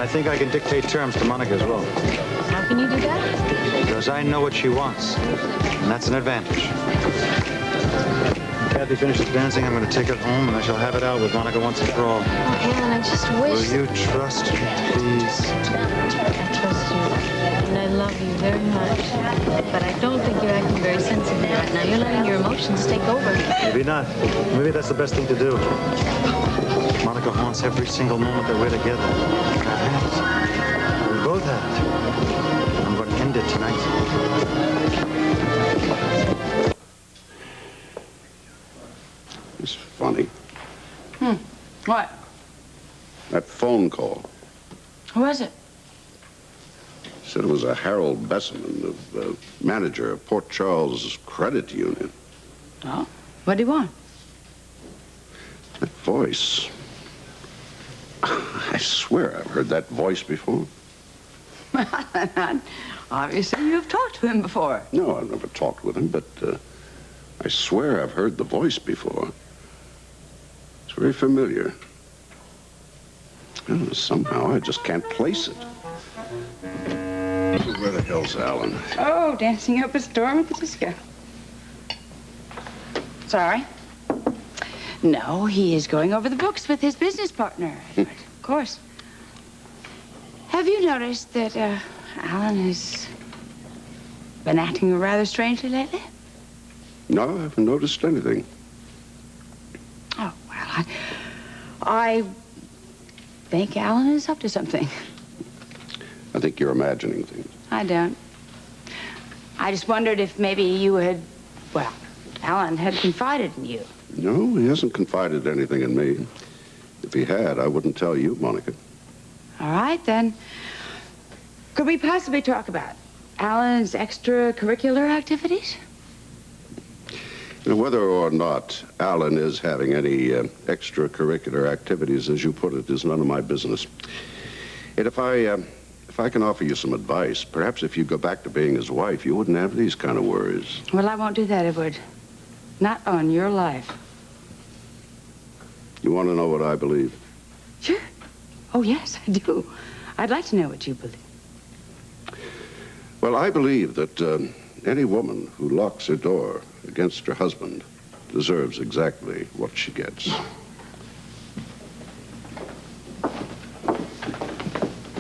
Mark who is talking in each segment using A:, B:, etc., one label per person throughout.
A: think I can dictate terms to Monica as well.
B: How can you do that?
A: Because I know what she wants, and that's an advantage. When Kathy finishes dancing, I'm going to take it home, and I shall have it out with Monica once and for all.
B: Oh, Alan, I just wish...
A: Will you trust me, please?
B: I trust you, and I love you very much. But I don't think you're acting very sensibly right now. You're letting your emotions take over.
A: Maybe not. Maybe that's the best thing to do. Monica haunts every single moment that we're together. I have it. We both have it. I'm going to end it tonight.
C: It's funny.
D: What?
C: That phone call.
D: Who was it?
C: Said it was a Harold Besseman, the manager of Port Charles Credit Union.
D: Oh? What do you want?
C: That voice. I swear I've heard that voice before.
D: Obviously, you've talked to him before.
C: No, I've never talked with him, but I swear I've heard the voice before. It's very familiar. Somehow I just can't place it. Where the hell's Alan?
D: Oh, dancing up a storm at the disco. Sorry. No, he is going over the books with his business partner. Of course. Have you noticed that Alan has been acting rather strangely lately?
C: No, I haven't noticed anything.
D: Oh, well, I think Alan is up to something.
C: I think you're imagining things.
D: I don't. I just wondered if maybe you had, well, Alan had confided in you.
C: No, he hasn't confided anything in me. If he had, I wouldn't tell you, Monica.
D: All right, then. Could we possibly talk about Alan's extracurricular activities?
C: You know, whether or not Alan is having any extracurricular activities, as you put it, is none of my business. And if I can offer you some advice, perhaps if you go back to being his wife, you wouldn't have these kind of worries.
D: Well, I won't do that, Edward. Not on your life.
C: You want to know what I believe?
D: Sure. Oh, yes, I do. I'd like to know what you believe.
C: Well, I believe that any woman who locks her door against her husband deserves exactly what she gets.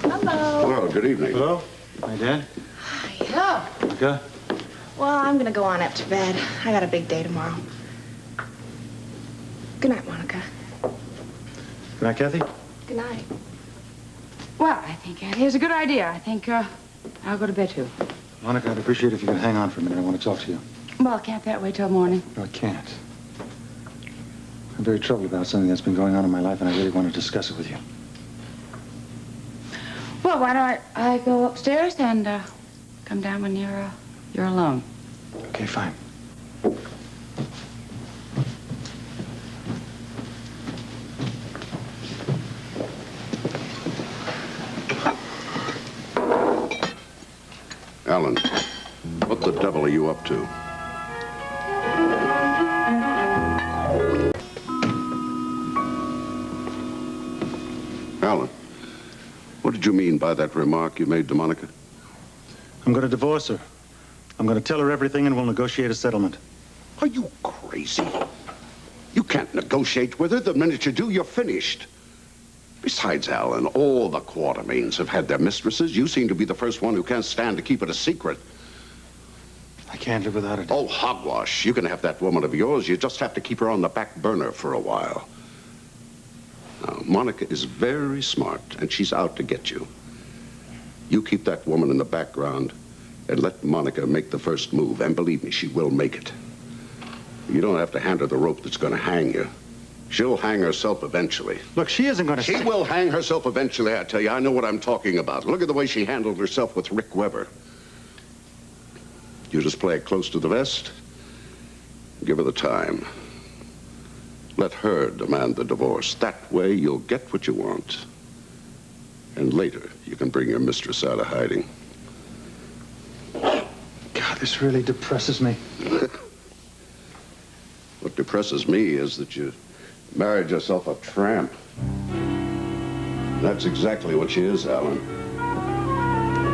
B: Hello.
C: Well, good evening.
A: Hello? Hi, Dad.
B: Hello.
A: Monica?
E: Well, I'm gonna go on up to bed. I got a big day tomorrow. Good night, Monica.
A: Good night, Kathy.
E: Good night.
D: Well, I think that is a good idea. I think I'll go to bed, too.
A: Monica, I'd appreciate it if you could hang on for a minute. I want to talk to you.
D: Well, can't that wait till morning?
A: No, I can't. I'm very troubled about something that's been going on in my life, and I really want to discuss it with you.
D: Well, why don't I go upstairs and come down when you're alone?
A: Okay, fine.
C: Alan, what the devil are you up to? Alan, what did you mean by that remark you made to Monica?
A: I'm going to divorce her. I'm going to tell her everything, and we'll negotiate a settlement.
C: Are you crazy? You can't negotiate with her. The minute you do, you're finished. Besides, Alan, all the Quartermains have had their mistresses. You seem to be the first one who can't stand to keep it a secret.
A: I can't live without it.
C: Oh, hogwash. You can have that woman of yours. You just have to keep her on the back burner for a while. Now, Monica is very smart, and she's out to get you. You keep that woman in the background and let Monica make the first move. And believe me, she will make it. You don't have to hand her the rope that's going to hang you. She'll hang herself eventually.
A: Look, she isn't going to...
C: She will hang herself eventually, I tell you. I know what I'm talking about. Look at the way she handled herself with Rick Weber. You just play it close to the vest. Give her the time. Let her demand the divorce. That way, you'll get what you want. And later, you can bring your mistress out of hiding.
A: God, this really depresses me.
C: What depresses me is that you married yourself a tramp. That's exactly what she is, Alan.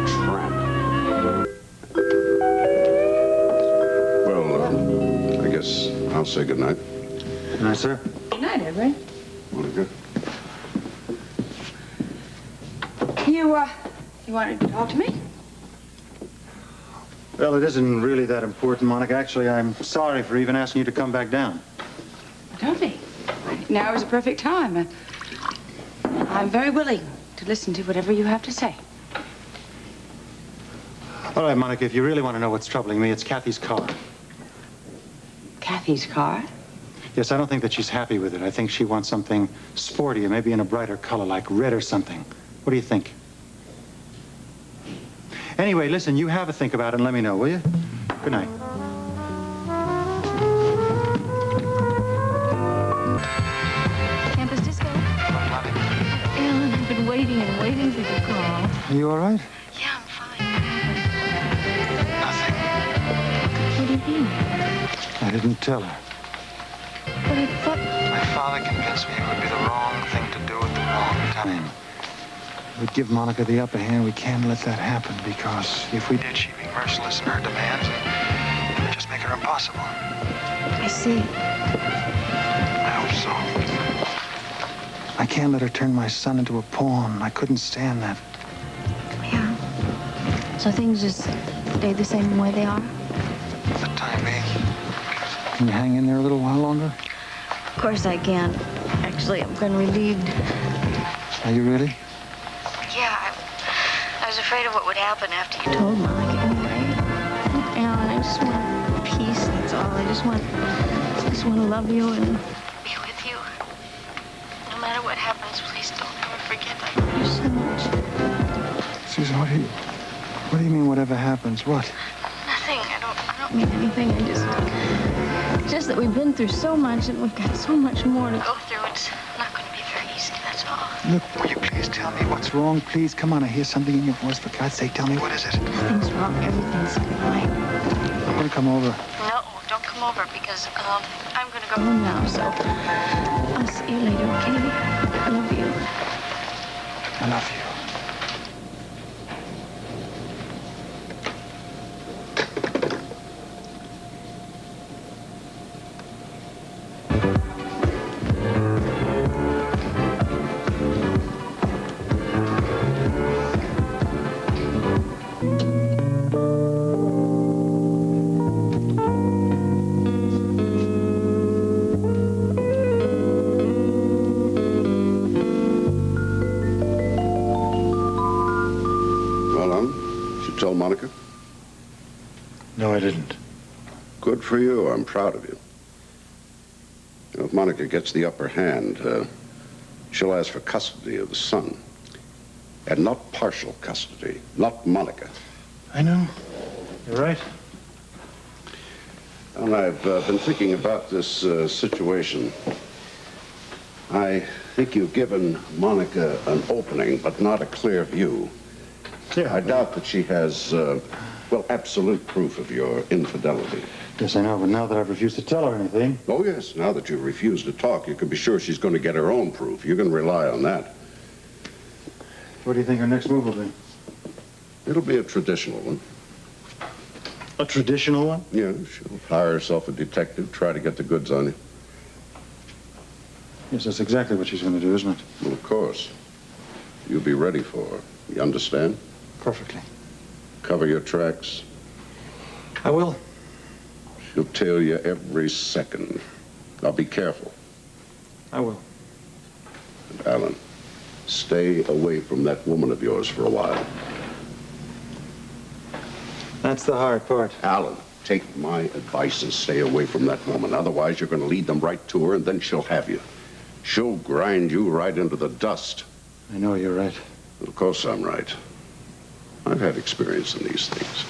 C: Tramp. Well, I guess I'll say goodnight.
A: Good night, sir.
D: Good night, Edward.
C: Monica?
D: You wanted to talk to me?
A: Well, it isn't really that important, Monica. Actually, I'm sorry for even asking you to come back down.
D: Don't be. Now is a perfect time. I'm very willing to listen to whatever you have to say.
A: All right, Monica, if you really want to know what's troubling me, it's Kathy's car.
D: Kathy's car?
A: Yes, I don't think that she's happy with it. I think she wants something sportier, maybe in a brighter color, like red or something. What do you think? Anyway, listen, you have a think about it and let me know, will you? Good night.
B: Campus disco. Alan, I've been waiting and waiting for your call.
A: Are you all right?
B: Yeah, I'm fine.
A: Nothing.
B: What do you mean?
A: I didn't tell her.
B: But I thought...
A: My father convinced me it would be the wrong thing to do at the wrong time. It would give Monica the upper hand. We can't let that happen because if we did, she'd be merciless in her demands and it would just make her impossible.
B: I see.
A: I hope so. I can't let her turn my son into a pawn. I couldn't stand that.
B: Yeah. So things just stay the same way they are?
A: For the time being. Can you hang in there a little while longer?
B: Of course I can. Actually, I'm getting relieved.
A: Are you really?
B: Yeah, I was afraid of what would happen after you told Monica anyway. Alan, I just want peace, that's all. I just want to love you and be with you. No matter what happens, please don't ever forget I love you so much.
A: Susan, what do you mean whatever happens? What?
B: Nothing. I don't mean anything. Just that we've been through so much and we've got so much more to go through. It's not going to be very easy, that's all.
A: Look, will you please tell me what's wrong? Please, come on, I hear something in your voice. For God's sake, tell me, what is it?
B: Nothing's wrong. Everything's fine.
A: I'm gonna come over.
B: No, don't come over because I'm going to go home now, so I'll see you later, okay? I love you.
A: I love you.
C: Tell Monica?
A: No, I didn't.
C: Good for you. I'm proud of you. You know, if Monica gets the upper hand, she'll ask for custody of the son. And not partial custody. Not Monica.
A: I know. You're right.
C: And I've been thinking about this situation. I think you've given Monica an opening, but not a clear view.
A: Yeah.
C: I doubt that she has, well, absolute proof of your infidelity.
A: Yes, I know, but now that I've refused to tell her anything...
C: Oh, yes, now that you've refused to talk, you can be sure she's going to get her own proof. You can rely on that.
A: What do you think her next move will be?
C: It'll be a traditional one.
A: A traditional one?
C: Yeah, she'll hire herself a detective, try to get the goods on you.
A: Yes, that's exactly what she's going to do, isn't it?
C: Well, of course. You'll be ready for her. You understand?
A: Perfectly.
C: Cover your tracks.
A: I will.
C: She'll tail you every second. Now be careful.
A: I will.
C: And Alan, stay away from that woman of yours for a while.
A: That's the hard part.
C: Alan, take my advice and stay away from that woman. Otherwise, you're going to lead them right to her, and then she'll have you. She'll grind you right into the dust.
A: I know you're right.
C: Of course I'm right. I've had experience in these things.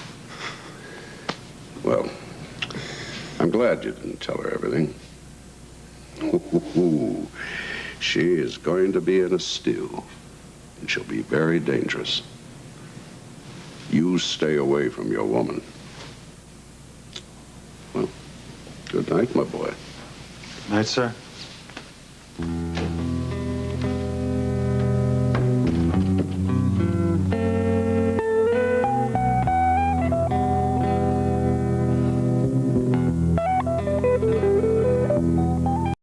C: Well, I'm glad you didn't tell her everything. Ooh, she is going to be in a stew, and she'll be very dangerous. You stay away from your woman. Well, good night, my boy.
A: Good night, sir.